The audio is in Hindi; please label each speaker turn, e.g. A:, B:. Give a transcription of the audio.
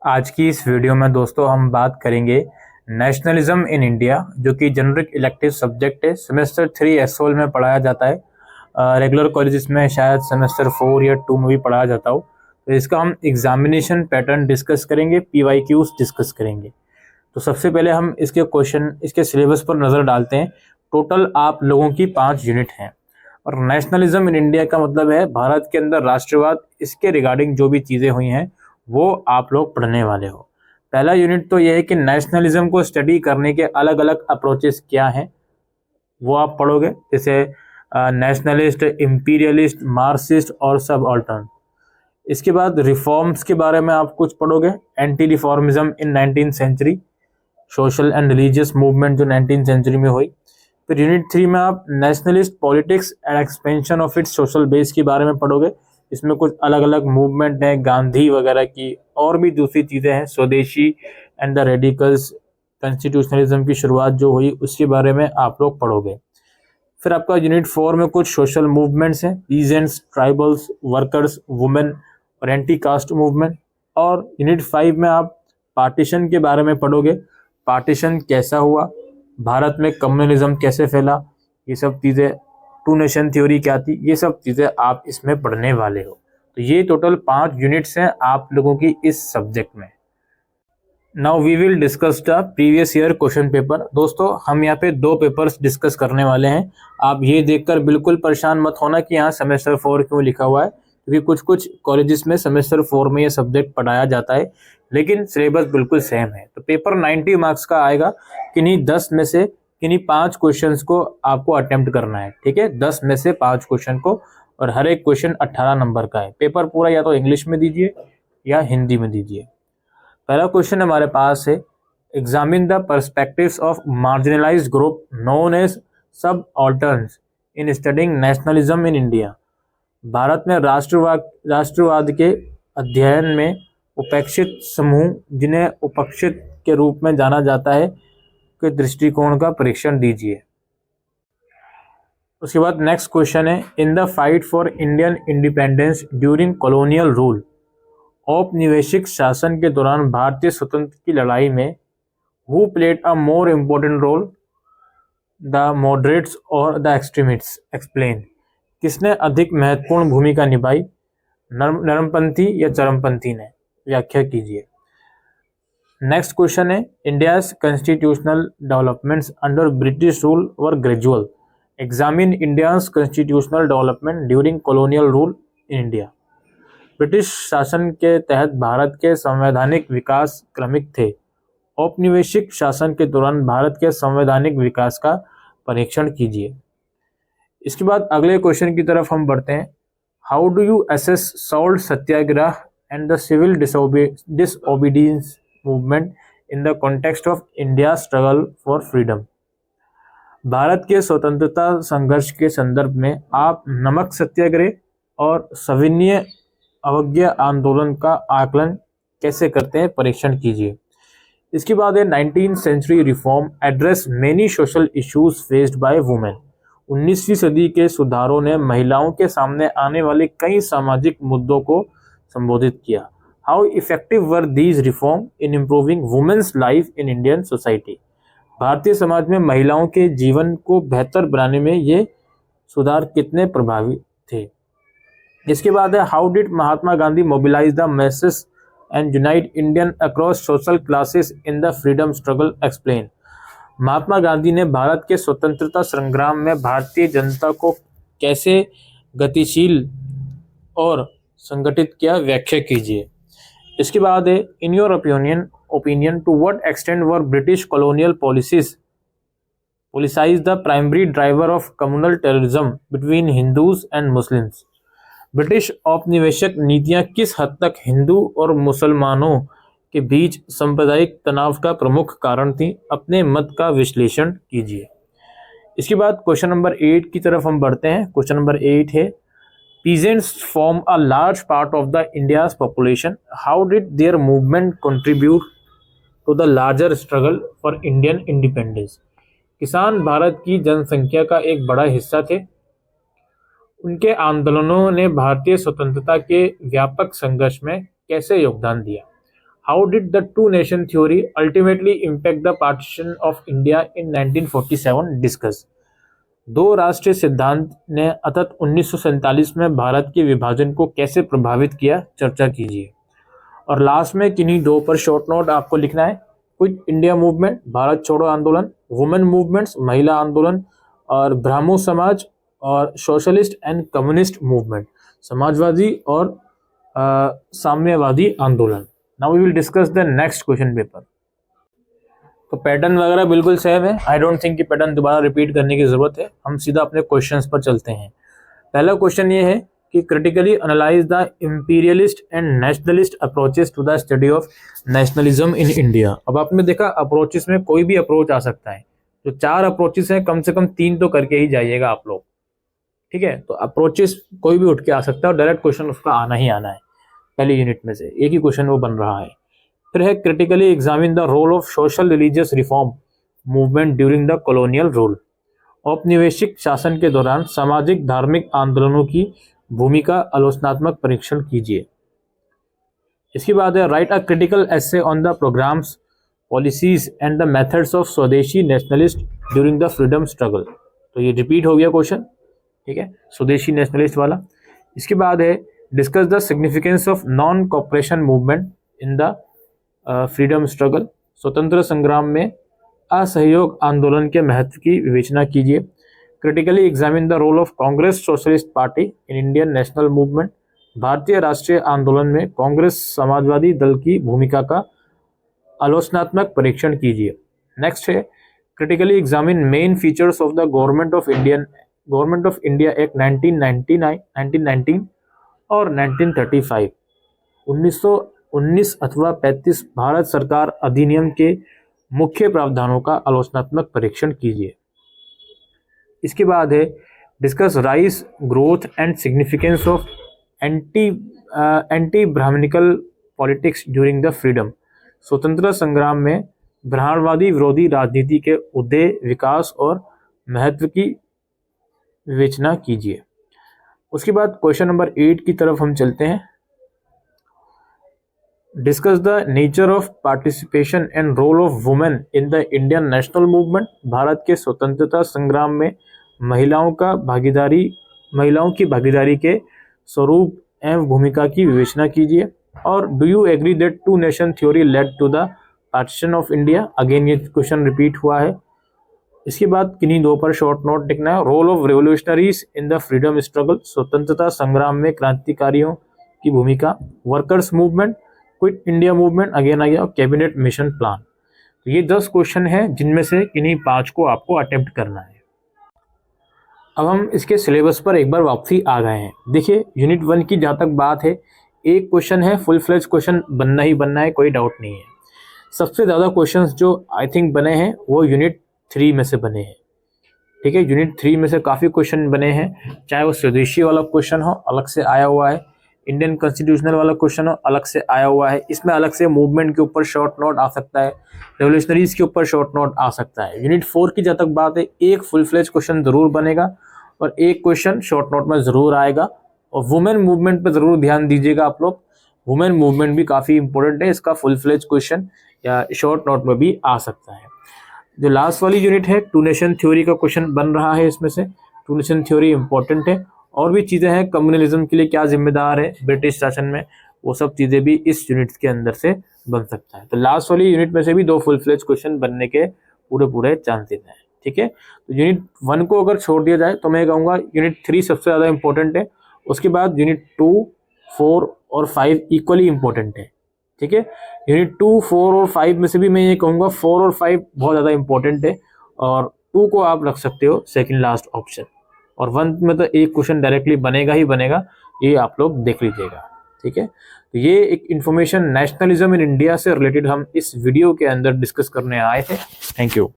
A: आज की इस वीडियो में दोस्तों हम बात करेंगे नेशनलिज्म इन इंडिया, जो कि जेनरिक इलेक्टिव सब्जेक्ट है। सेमेस्टर 3 एसओल में पढ़ाया जाता है। रेगुलर कॉलेजेस में शायद सेमेस्टर 4 या 2 में भी पढ़ाया जाता हो। तो इसका हम एग्जामिनेशन पैटर्न डिस्कस करेंगे, पीवाईक्यूज डिस्कस करेंगे। तो सबसे पहले हम इसके सिलेबस पर नज़र डालते हैं। टोटल आप लोगों की 5 यूनिट हैं। और नेशनलिज्म इन इंडिया का मतलब है भारत के अंदर राष्ट्रवाद। इसके रिगार्डिंग जो भी चीज़ें हुई हैं वो आप लोग पढ़ने वाले हो। पहला यूनिट तो यह है कि नेशनलिज्म को स्टडी करने के अलग अलग अप्रोचेस क्या हैं, वो आप पढ़ोगे। जैसे नेशनलिस्ट, इंपीरियलिस्ट, मार्क्सिस्ट और सब ऑल्टर्न। इसके बाद रिफॉर्म्स के बारे में आप कुछ पढ़ोगे। Anti reformism in 19th century, social and religious movement जो 19th सेंचुरी में हुई। फिर यूनिट 3 में आप nationalist politics and expansion of its social base के बारे में पढ़ोगे। इसमें कुछ अलग अलग मूवमेंट हैं, गांधी वगैरह की, और भी दूसरी चीज़ें हैं। स्वदेशी एंड द रेडिकल्स, कॉन्स्टिट्यूशनलिज्म की शुरुआत जो हुई उसके बारे में आप लोग पढ़ोगे। फिर आपका यूनिट 4 में कुछ सोशल मूवमेंट्स हैं, पीजेंट्स, ट्राइबल्स, वर्कर्स, वुमेन और एंटी कास्ट मूवमेंट। और यूनिट 5 में आप पार्टीशन के बारे में पढ़ोगे। पार्टीशन कैसा हुआ, भारत में कम्युनलिज्म कैसे फैला, ये सब चीज़ें, टू नेशन थ्योरी क्या थी, ये सब चीज़ें आप इसमें पढ़ने वाले हो। तो ये टोटल 5 यूनिट्स हैं आप लोगों की इस सब्जेक्ट में। Now we will discuss the previous year question paper. दोस्तों हम यहाँ पे 2 पेपर्स डिस्कस करने वाले हैं। आप ये देखकर बिल्कुल परेशान मत होना कि यहाँ सेमेस्टर 4 क्यों लिखा हुआ है, क्योंकि कुछ कुछ कॉलेजेस में सेमेस्टर 4 में ये सब्जेक्ट पढ़ाया जाता है, लेकिन सिलेबस बिल्कुल सेम है। तो पेपर 90 मार्क्स का आएगा। किन्हीं 10 में से किन्हीं 5 क्वेश्चंस को आपको अटेम्प्ट करना है, ठीक है। 10 में से 5 क्वेश्चन को, और हर एक क्वेश्चन 18 नंबर का है। पेपर पूरा या तो इंग्लिश में दीजिए या हिंदी में दीजिए। पहला क्वेश्चन हमारे पास है, examine the perspectives of marginalised group known as subalterns in studying nationalism in India. Bharat में राष्ट्रवाद के अध्ययन में उपेक्षित समूह, जिन्हें उपेक्षित के रूप में जाना जाता है, के दृष्टिकोण का परीक्षण दीजिए। उसके बाद नेक्स्ट क्वेश्चन है, in the fight for Indian independence during colonial rule, औपनिवेशिक शासन के दौरान भारतीय स्वतंत्रता की लड़ाई में who played a more important role, the moderates और द एक्सट्रीमिस्ट्स, एक्सप्लेन। किसने अधिक महत्वपूर्ण भूमिका निभाई, नरमपंथी या चरमपंथी ने, व्याख्या कीजिए। नेक्स्ट क्वेश्चन है, India's constitutional developments under British rule were gradual, examine India's constitutional development during colonial rule in India. British शासन के तहत भारत के संवैधानिक विकास क्रमिक थे। औपनिवेशिक शासन के दौरान भारत के संवैधानिक विकास का परीक्षण कीजिए। इसके बाद अगले क्वेश्चन की तरफ हम बढ़ते हैं, how do you assess salt Satyagraha and the civil disobedience movement in the context of India struggle for freedom. Bharat के स्वतंत्रता संघर्ष के संदर्भ में आप नमक सत्याग्रह और सविनय अवज्ञा आंदोलन का आकलन कैसे करते हैं, परीक्षण कीजिए। इसके बाद है, 19th century reform address many social issues faced by women. 19वीं सदी के सुधारों ने महिलाओं के सामने आने वाले कई सामाजिक मुद्दों को संबोधित किया। How effective were these reform in improving women's life in Indian society. भारतीय समाज में महिलाओं के जीवन को बेहतर बनाने में ये सुधार कितने प्रभावी थे। इसके बाद है, how did Mahatma Gandhi mobilise the masses and unite Indian across social classes in the freedom struggle, explain. Mahatma Gandhi ने भारत के स्वतंत्रता संग्राम में भारतीय जनता को कैसे गतिशील और संगठित किया, व्याख्या कीजिए। इसके बाद है, in your opinion to what extent were British colonial policies the primary driver of communal terrorism between Hindus and Muslims. British औपनिवेशिक नीतियां किस हद तक हिंदू और मुसलमानों के बीच सांप्रदायिक तनाव का प्रमुख कारण थी, अपने मत का विश्लेषण कीजिए। इसके बाद क्वेश्चन नंबर 8 की तरफ हम बढ़ते हैं। क्वेश्चन नंबर 8 है, peasants form a large part of the India's population, how did their movement contribute to the larger struggle for Indian independence. किसान भारत की जनसंख्या का एक बड़ा हिस्सा थे। उनके आंदोलनों ने भारतीय स्वतंत्रता के व्यापक संघर्ष में कैसे योगदान दिया। How did the two nation theory ultimately impact the partition of India in 1947 discuss. दो राष्ट्रीय सिद्धांत ने अतत 1947 में भारत के विभाजन को कैसे प्रभावित किया, चर्चा कीजिए। और लास्ट में किन्हीं दो पर शॉर्ट नोट आपको लिखना है। क्विट इंडिया मूवमेंट, भारत छोड़ो आंदोलन, वुमेन मूवमेंट्स, महिला आंदोलन, और ब्राह्मो समाज, और सोशलिस्ट एंड कम्युनिस्ट मूवमेंट, समाजवादी और साम्यवादी आंदोलन। Now we will discuss the next question paper. तो पैटर्न वगैरह बिल्कुल सेम है, आई डोंट थिंक कि पैटर्न दोबारा रिपीट करने की जरूरत है। हम सीधा अपने क्वेश्चंस पर चलते हैं। पहला क्वेश्चन ये है कि critically analyse the imperialist and nationalist approaches to the study of nationalism in India. अब आपने देखा अप्रोचेस में कोई भी अप्रोच आ सकता है, जो चार अप्रोचेस हैं कम से कम तीन तो करके ही जाइएगा आप लोग, ठीक है। तो अप्रोचेस कोई भी उठ के आ सकता है और डायरेक्ट क्वेश्चन उसका आना ही आना है। पहली यूनिट में से एक ही क्वेश्चन वो बन रहा है। फिर है critically examine the role of social religious reform movement during the colonial rule. औपनिवेशिक शासन के दौरान सामाजिक धार्मिक आंदोलनों की भूमिका आलोचनात्मक परीक्षण कीजिए। इसके बाद है write a critical essay on the programmes, policies and the methods of Swadeshi nationalist during the freedom struggle. तो ये रिपीट हो गया क्वेश्चन, ठीक है, स्वदेशी नेशनलिस्ट वाला। इसके बाद है discuss the significance of non cooperation movement in the freedom struggle. स्वतंत्र संग्राम में असहयोग आंदोलन के महत्व की विवेचना कीजिए। Critically examine the role of Congress Socialist Party in Indian national movement. भारतीय राष्ट्रीय आंदोलन में कांग्रेस समाजवादी दल की भूमिका का आलोचनात्मक परीक्षण कीजिए। नेक्स्ट है critically examine main features of the government of India act 1919 और 1935। 1919 अथवा 35 भारत सरकार अधिनियम के मुख्य प्रावधानों का आलोचनात्मक परीक्षण कीजिए। इसके बाद है discuss rise, growth and significance of anti Brahmanical politics during the freedom. स्वतंत्रता संग्राम में ब्राह्मणवादी विरोधी राजनीति के उदय, विकास और महत्व की विवेचना कीजिए। उसके बाद क्वेश्चन नंबर 8 की तरफ हम चलते हैं। Discuss the nature of participation and role of women in the Indian national movement. Bharat के स्वतंत्रता संग्राम में महिलाओं की भागीदारी के स्वरूप एवं भूमिका की विवेचना कीजिए। और do you agree that two nation theory led to the partition of India. Again ये क्वेश्चन रिपीट हुआ है। इसके बाद किन्हीं दो पर शॉर्ट नोट लिखना है। Role of revolutionaries in the freedom struggle. स्वतंत्रता संग्राम में क्रांतिकारियों की भूमिका। Workers movement, quit India movement again आ गया, और कैबिनेट मिशन प्लान। तो ये 10 क्वेश्चन हैं जिनमें से किन्हीं 5 को आपको अटेम्प्ट करना है। अब हम इसके सिलेबस पर एक बार वापसी आ गए हैं। देखिए यूनिट 1 की जहाँ तक बात है, एक क्वेश्चन है, फुल फ्लेज क्वेश्चन बनना ही बनना है, कोई डाउट नहीं है। सबसे ज़्यादा क्वेश्चंस जो आई थिंक बने हैं वो यूनिट 3 में से बने हैं, ठीक है। यूनिट 3 में से काफ़ी क्वेश्चन बने हैं, चाहे वो स्वदेशी वाला क्वेश्चन हो, अलग से आया हुआ है, इंडियन कॉन्स्टिट्यूशनल वाला क्वेश्चन हो, अलग से आया हुआ है। इसमें अलग से मूवमेंट के ऊपर शॉर्ट नोट आ सकता है, रेवोल्यूशनरीज के ऊपर शॉर्ट नोट आ सकता है। यूनिट 4 की जहाँ तक बात है, एक फुल फ्लेज क्वेश्चन जरूर बनेगा और एक क्वेश्चन शॉर्ट नोट में जरूर आएगा। और वुमेन मूवमेंट पे जरूर ध्यान दीजिएगा आप लोग, वुमेन मूवमेंट भी काफ़ी इंपॉर्टेंट है, इसका फुल फ्लेज क्वेश्चन या शॉर्ट नोट में भी आ सकता है। जो लास्ट वाली यूनिट है, टू नेशन थ्योरी का क्वेश्चन बन रहा है इसमें से। टू नेशन थ्योरी इंपॉर्टेंट है, और भी चीज़ें हैं, कम्युनलिज्म के लिए क्या जिम्मेदार है ब्रिटिश शासन में, वो सब चीज़ें भी इस यूनिट के अंदर से बन सकता है। तो लास्ट वाली यूनिट में से भी 2 फुल फ्लेज क्वेश्चन बनने के पूरे चांसेस हैं, ठीक है। तो यूनिट 1 को अगर छोड़ दिया जाए तो मैं कहूँगा यूनिट 3 सबसे ज़्यादा इंपॉर्टेंट है। उसके बाद यूनिट 2, 4 और 5 इक्वली इंपॉर्टेंट है, ठीक है। यूनिट 2, 4 और 5 में से भी मैं ये कहूँगा 4 और 5 बहुत ज़्यादा इंपॉर्टेंट है, और 2 को आप रख सकते हो सेकंड लास्ट ऑप्शन। और 1 में तो एक क्वेश्चन डायरेक्टली बनेगा ही बनेगा, ये आप लोग देख लीजिएगा, ठीक है। तो ये एक इन्फॉर्मेशन नेशनलिज्म इन इंडिया से रिलेटेड हम इस वीडियो के अंदर डिस्कस करने आए थे। Thank you.